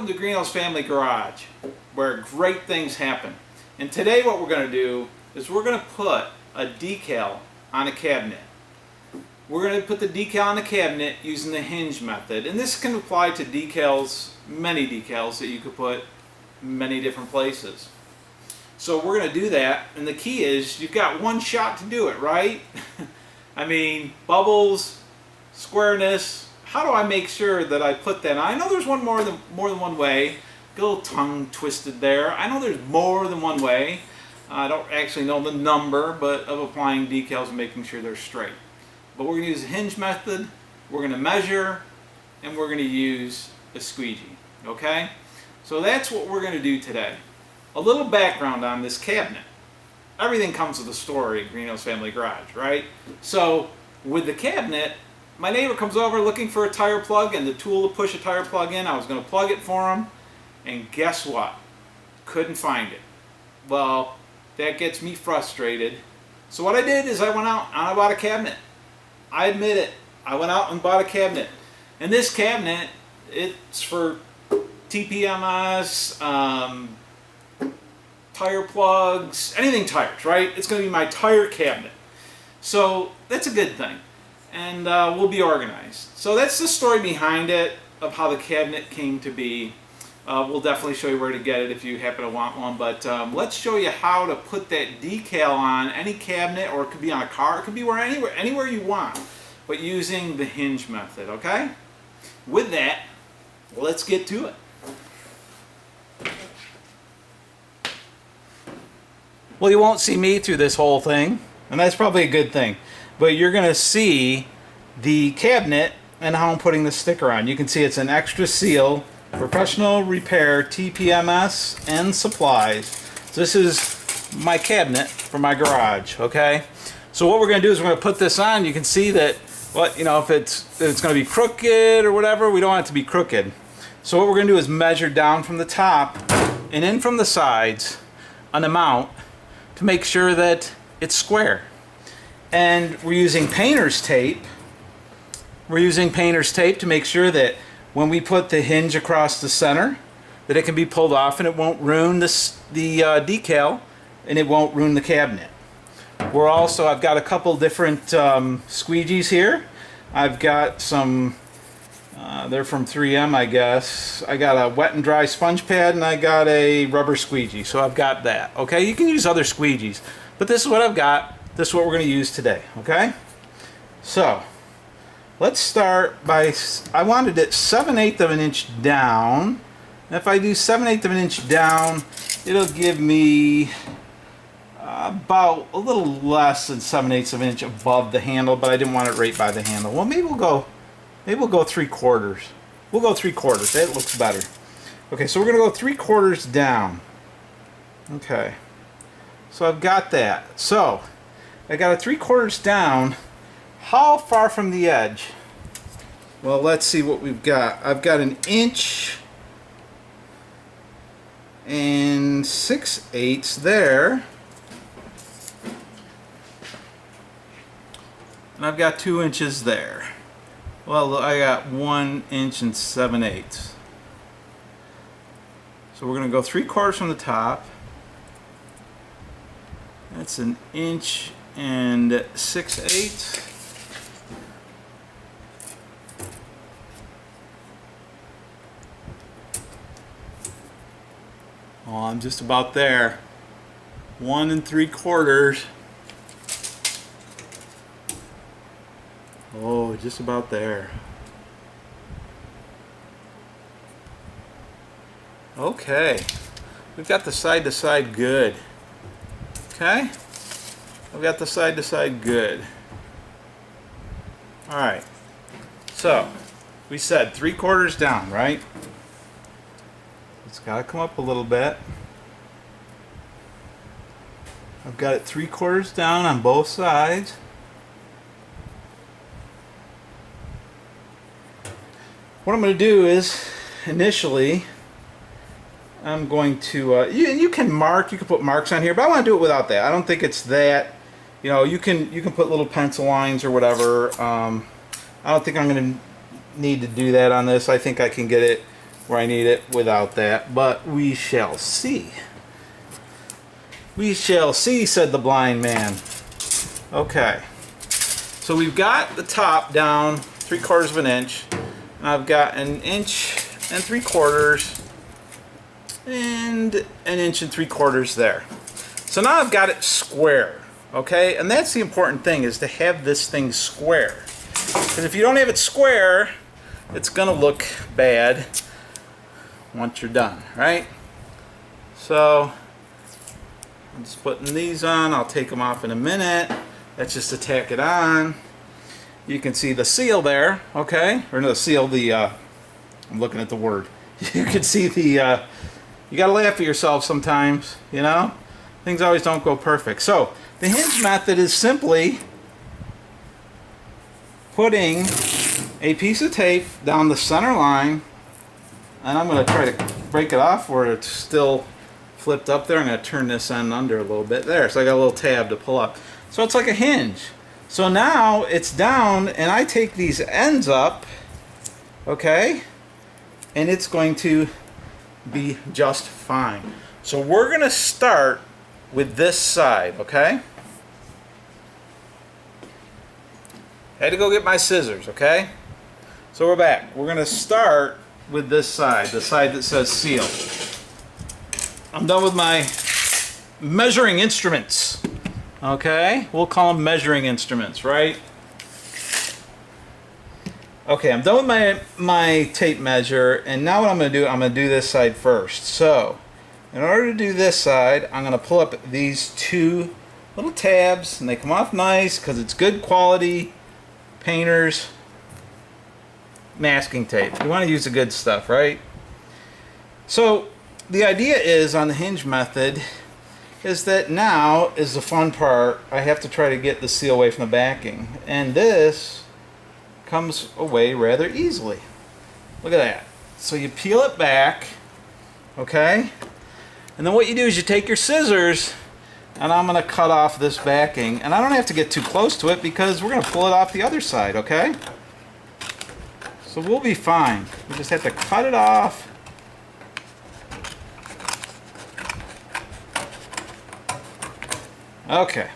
Welcome to Greenhouse Family Garage, where great things happen. And today what we're going to do is we're going to put a decal on a cabinet. We're going to put the decal on the cabinet using the hinge method. And this can apply to decals, many decals that you could put many different places. So we're going to do that, and the key is you've got one shot to do it, right? I mean, bubbles, squareness. How do I make sure that I put that on? I know there's more than one way. Get a little tongue twisted there. I know there's more than one way. I don't actually know the number, but of applying decals and making sure they're straight. But we're going to use the hinge method. We're going to measure, and we're going to use a squeegee. Okay? So that's what we're going to do today. A little background on this cabinet. Everything comes with a story at Greenhouse Family Garage, right? So with the cabinet, my neighbor comes over looking for a tire plug and the tool to push a tire plug in. I was going to plug it for him, and guess what? Couldn't find it. Well, that gets me frustrated. So what I did is I went out and I bought a cabinet. I admit it. I went out and bought a cabinet. And this cabinet, it's for TPMS, tire plugs, anything tires, right? It's going to be my tire cabinet. So that's a good thing. And we'll be organized. So that's the story behind it, of how the cabinet came to be. We'll definitely show you where to get it if you happen to want one. But let's show you how to put that decal on any cabinet, or it could be on a car. It could be anywhere you want, but using the hinge method, okay? With that, let's get to it. Well, you won't see me through this whole thing, and that's probably a good thing. But you're going to see the cabinet and how I'm putting the sticker on. You can see it's an extra seal, professional repair, TPMS, and supplies. So this is my cabinet for my garage, okay? So what we're going to do is we're going to put this on. You can see that, if it's going to be crooked or whatever, we don't want it to be crooked. So what we're going to do is measure down from the top and in from the sides an amount to make sure that it's square. And we're using painter's tape. We're using painter's tape to make sure that when we put the hinge across the center, that it can be pulled off and it won't ruin the decal, and it won't ruin the cabinet. I've got a couple different squeegees here. I've got some, they're from 3M, I guess. I got a wet and dry sponge pad, and I got a rubber squeegee. So I've got that, okay? You can use other squeegees, but this is what I've got. This is what we're going to use today, okay? So, let's start by, I wanted it 7/8 of an inch down. And if I do 7/8 of an inch down, it'll give me about a little less than 7/8 of an inch above the handle, but I didn't want it right by the handle. Well, maybe we'll go 3/4. We'll go 3/4. That looks better. Okay, so we're going to go 3/4 down. Okay. So I've got that. So I got it 3/4 down. How far from the edge? Well, let's see what we've got. I've got 1 inch and 6/8 there. And I've got 2 inches there. Well, I got 1 inch and 7/8. So we're going to go 3/4 from the top. That's 1 inch and 6/8. Oh, I'm just about there. 1 3/4. Oh, just about there. Okay. We've got the side to side good. Okay? I've got the side to side good. Alright. So, we said 3/4 down, right? It's got to come up a little bit. I've got it 3/4 down on both sides. What I'm going to do is, initially, I'm going to, you can put marks on here, but I want to do it without that. I don't think it's that, you can put little pencil lines or whatever. I don't think I'm going to need to do that on this. I think I can get it where I need it without that, but we shall see. We shall see, said the blind man. Okay, so we've got the top down 3/4 of an inch. I've got 1 3/4 and 1 3/4 inches there. So now I've got it square, okay? And that's the important thing, is to have this thing square. Because if you don't have it square, it's gonna look bad once you're done, right? So I'm just putting these on. I'll take them off in a minute. That's just to tack it on. You can see the seal there, okay? Or no, the seal, I'm looking at the word. You can see the, you gotta laugh at yourself sometimes, you know? Things always don't go perfect. So the hinge method is simply putting a piece of tape down the center line, and I'm going to try to break it off where it's still flipped up there. I'm going to turn this end under a little bit there, so I got a little tab to pull up. So it's like a hinge. So now it's down, and I take these ends up, okay, and it's going to be just fine. So we're going to start with this side, okay? Had to go get my scissors, okay? So we're back. We're going to start with this side, the side that says seal. I'm done with my measuring instruments, okay? We'll call them measuring instruments, right? Okay, I'm done with my tape measure, and now what I'm going to do, I'm going to do this side first. So in order to do this side, I'm going to pull up these 2 little tabs, and they come off nice because it's good quality painter's masking tape. You want to use the good stuff, right? So the idea is, on the hinge method, is that now is the fun part. I have to try to get the seal away from the backing, and this comes away rather easily. Look at that. So you peel it back, okay? And then what you do is you take your scissors, and I'm going to cut off this backing. And I don't have to get too close to it because we're going to pull it off the other side, okay? So we'll be fine. We just have to cut it off. Okay.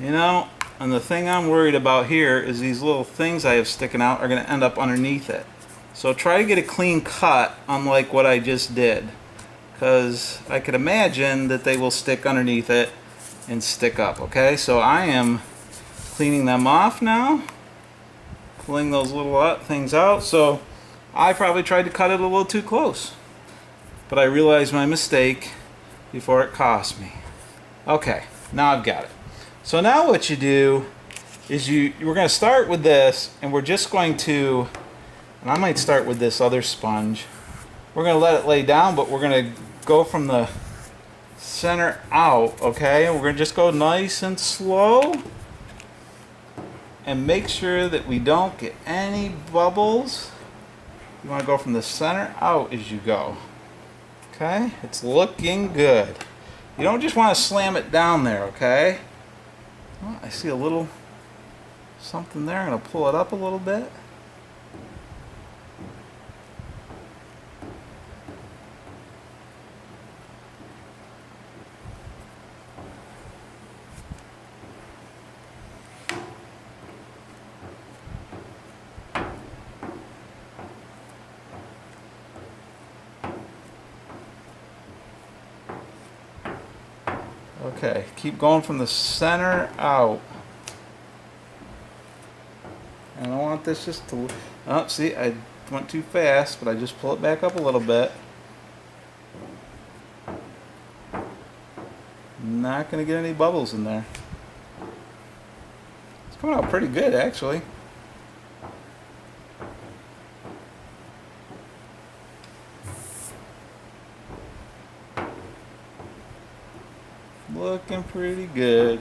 You know, and the thing I'm worried about here is these little things I have sticking out are going to end up underneath it. So try to get a clean cut, unlike what I just did, because I could imagine that they will stick underneath it and stick up, okay? So I am cleaning them off now, pulling those little things out. So I probably tried to cut it a little too close, but I realized my mistake before it cost me. Okay, now I've got it. So now what you do is we're going to start with this, and we're just going to, and I might start with this other sponge. We're going to let it lay down, but we're going to go from the center out, okay? And we're going to just go nice and slow and make sure that we don't get any bubbles. You want to go from the center out as you go. Okay? It's looking good. You don't just want to slam it down there, okay? Well, I see a little something there. I'm going to pull it up a little bit. Okay, keep going from the center out. And I want this just to, oh, see, I went too fast, but I just pull it back up a little bit. Not going to get any bubbles in there. It's coming out pretty good, actually. Looking pretty good.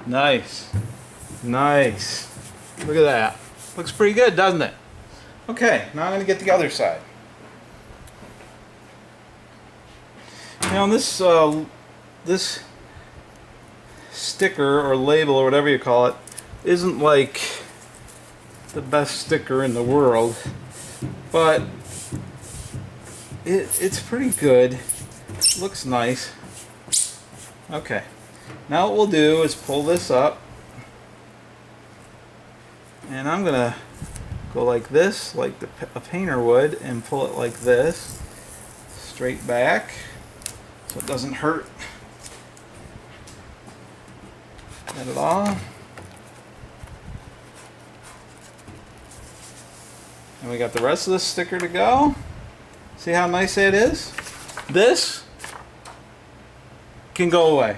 Nice. Nice. Look at that. Looks pretty good, doesn't it? Okay, now I'm going to get the other side. Now this sticker or label or whatever you call it isn't like the best sticker in the world, but it's pretty good. Looks nice. Okay, now what we'll do is pull this up, and I'm gonna go like this, like a painter would, and pull it like this, straight back, so it doesn't hurt at all. And we got the rest of the sticker to go. See how nice that is? This can go away.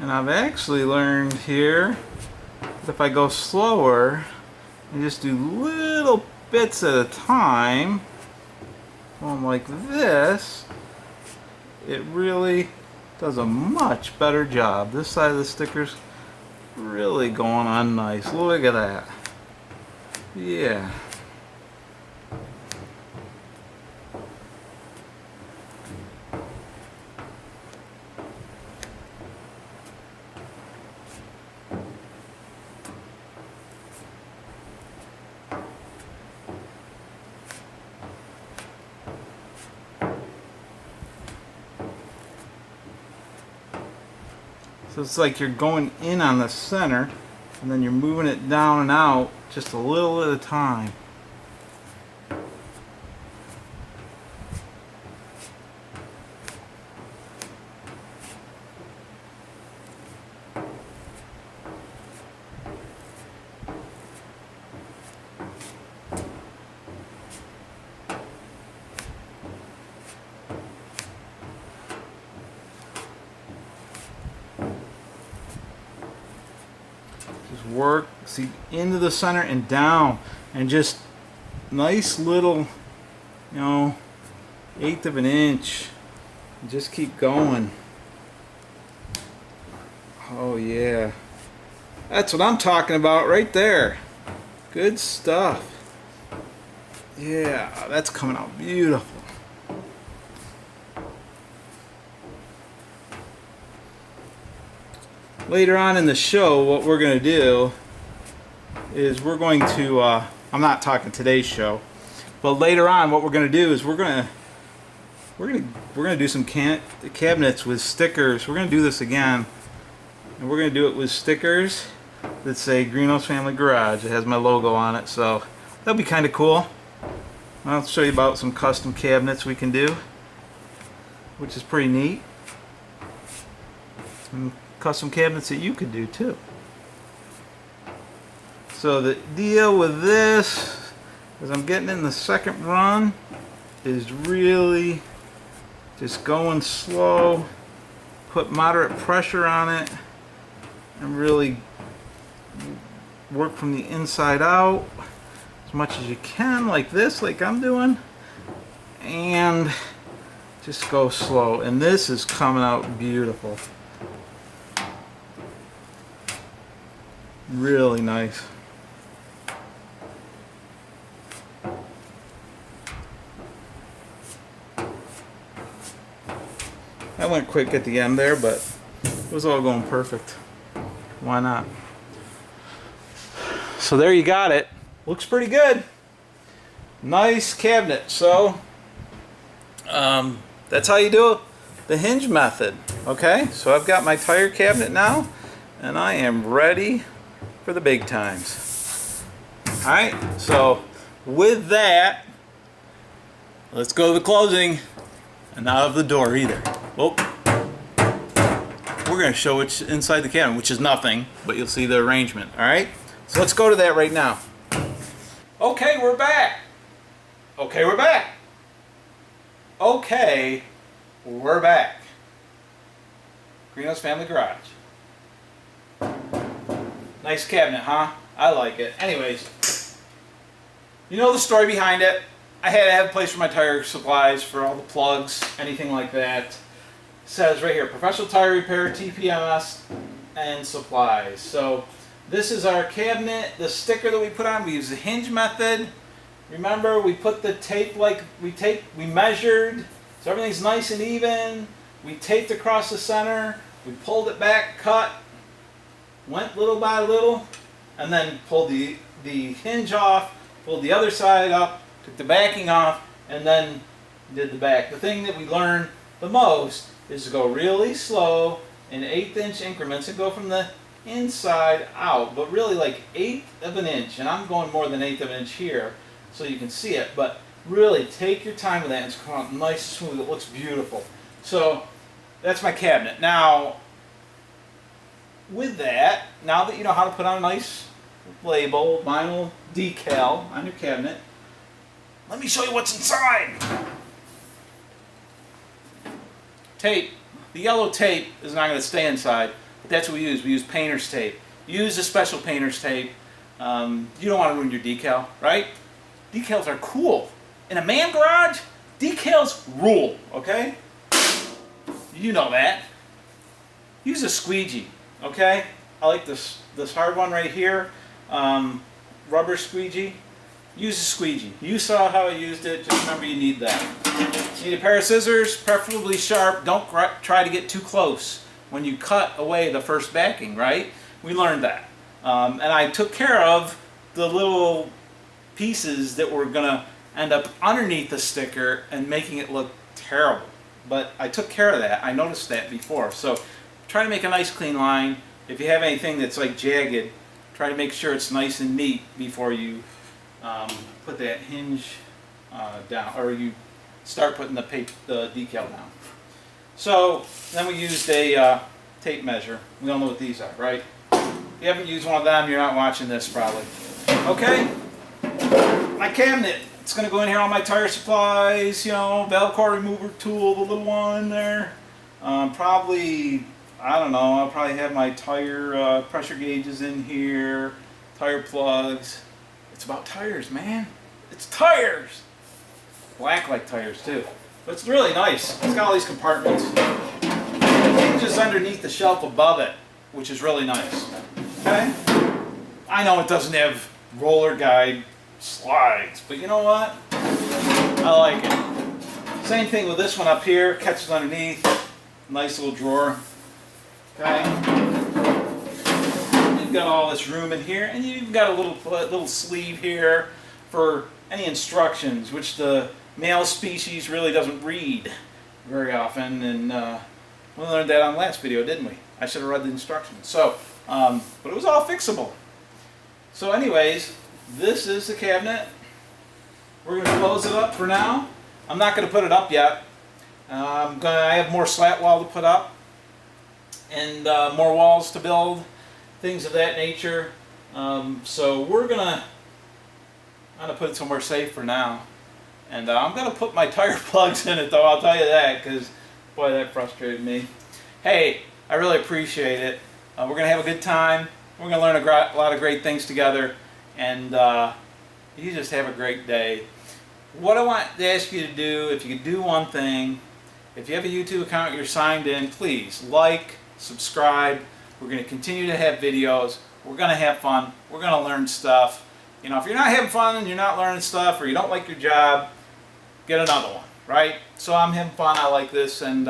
And I've actually learned here that if I go slower and just do little bits at a time, going like this, it really does a much better job. This side of the sticker's really going on nice. Look at that. Yeah. So it's like you're going in on the center and then you're moving it down and out just a little at a time. Just work, see, into the center and down, and just nice little, you know, 1/8 of an inch. Just keep going. Oh yeah, that's what I'm talking about right there. Good stuff. Yeah, that's coming out beautiful. Later on in the show, what we're going to do is we're going to, I'm not talking today's show, but later on what we're going to do is we're going to do some cabinets with stickers. We're going to do this again, and we're going to do it with stickers that say Greenhouse Family Garage. It has my logo on it, so that'll be kind of cool. I'll show you about some custom cabinets we can do, which is pretty neat. And custom cabinets that you could do too. So the deal with this, as I'm getting in the second run, is really just going slow, put moderate pressure on it, and really work from the inside out as much as you can, like this, like I'm doing, and just go slow. And this is coming out beautiful. Really nice. That went quick at the end there, but it was all going perfect. Why not? So there you got it. Looks pretty good. Nice cabinet. So that's how you do the hinge method. Okay, so I've got my tire cabinet now, and I am ready for the big times. Alright, so with that, let's go to the closing, and not of the door either. Well, we're going to show what's inside the cabinet, which is nothing, but you'll see the arrangement. Alright, so let's go to that right now. Okay, we're back. Okay, we're back. Okay, we're back. Greenhouse Family Garage. Nice cabinet, huh? I like it. Anyways, you know the story behind it. I had to have a place for my tire supplies, for all the plugs, anything like that. It says right here, professional tire repair, TPMS, and supplies. So this is our cabinet. The sticker that we put on, we use the hinge method. Remember, we put the tape like we measured, so everything's nice and even. We taped across the center. We pulled it back, cut, went little by little, and then pulled the hinge off, pulled the other side up, took the backing off, and then did the back. The thing that we learned the most is to go really slow in 1/8 inch increments and go from the inside out, but really like 1/8 of an inch, and I'm going more than 1/8 of an inch here so you can see it, but really take your time with that, and it's come out nice and smooth. It looks beautiful. So that's my cabinet. Now with that, now that you know how to put on a nice label, vinyl decal on your cabinet, let me show you what's inside. Tape. The yellow tape is not going to stay inside, but that's what we use. We use painter's tape. Use a special painter's tape. You don't want to ruin your decal, right? Decals are cool. In a man garage, decals rule, okay? You know that. Use a squeegee, okay? I like this hard one right here, rubber squeegee. Use a squeegee. You saw how I used it, just remember you need that. You need a pair of scissors, preferably sharp. Don't try to get too close when you cut away the first backing, right? We learned that. And I took care of the little pieces that were going to end up underneath the sticker and making it look terrible. But I took care of that. I noticed that before. So try to make a nice clean line. If you have anything that's like jagged, try to make sure it's nice and neat before you put that hinge down, or you start putting the decal down. So then we used a tape measure. We all know what these are, right? If you haven't used one of them, you're not watching this probably. Okay, my cabinet. It's going to go in here, all my tire supplies, you know, valve core remover tool, the little one there. Probably, I don't know, I'll probably have my tire pressure gauges in here, tire plugs. It's about tires, man. It's tires. Black like tires too. But it's really nice. It's got all these compartments. The hinge is underneath the shelf above it, which is really nice. Okay? I know it doesn't have roller guide slides, but you know what? I like it. Same thing with this one up here. Catches underneath. Nice little drawer. Okay? You've got all this room in here, and you've got a little sleeve here for any instructions, which the male species really doesn't read very often, and we learned that on the last video, didn't we? I should have read the instructions. So, but it was all fixable. So anyways, this is the cabinet. We're going to close it up for now. I'm not going to put it up yet. I have more slat wall to put up, and more walls to build, things of that nature. So we're I'm gonna put it somewhere safe for now, and I'm gonna put my tire plugs in it though. I'll tell you that, because boy, that frustrated me. Hey, I really appreciate it. We're gonna have a good time. We're gonna learn a lot of great things together, and you just have a great day. What I want to ask you to do, if you could do one thing, if you have a YouTube account, you're signed in, please like, subscribe. We're going to continue to have videos. We're going to have fun. We're going to learn stuff. You know, if you're not having fun and you're not learning stuff, or you don't like your job, get another one, right? So I'm having fun. I like this. And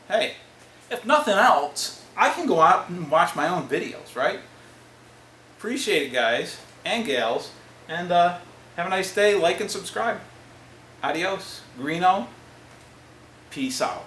hey, if nothing else, I can go out and watch my own videos, right? Appreciate it, guys and gals. And have a nice day. Like and subscribe. Adios. Greeno. Peace out.